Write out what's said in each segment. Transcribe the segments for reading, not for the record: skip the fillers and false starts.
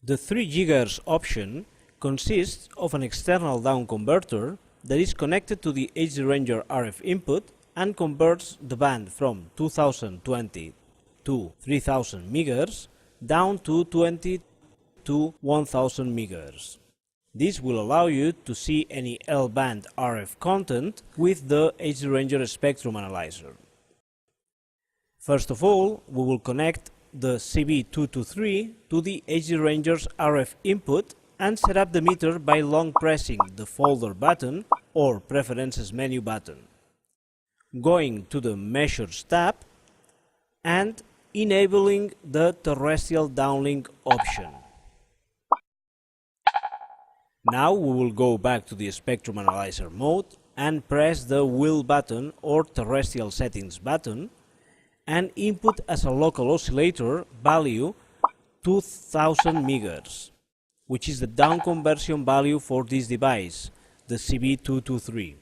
The 3 GHz option consists of an external downconverter that is connected to the HD Ranger RF input and converts the band from 2020 to 3000 MHz down to 20 to 1000 MHz. This will allow you to see any L-band RF content with the HD Ranger spectrum analyzer. First of all, we will connect the CB223 to the HD Ranger's RF input and set up the meter by long pressing the folder button or preferences menu button, going to the measures tab and enabling the terrestrial downlink option. Now we will go back to the spectrum analyzer mode and press the wheel button or terrestrial settings button and input as a local oscillator value 2000 MHz, which is the down conversion value for this device, the CB223.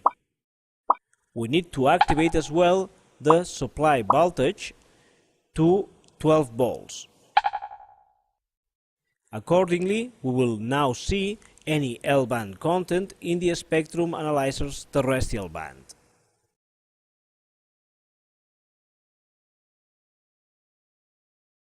We need to activate as well the supply voltage to 12 volts. Accordingly, we will now see any L-band content in the spectrum analyzer's terrestrial band.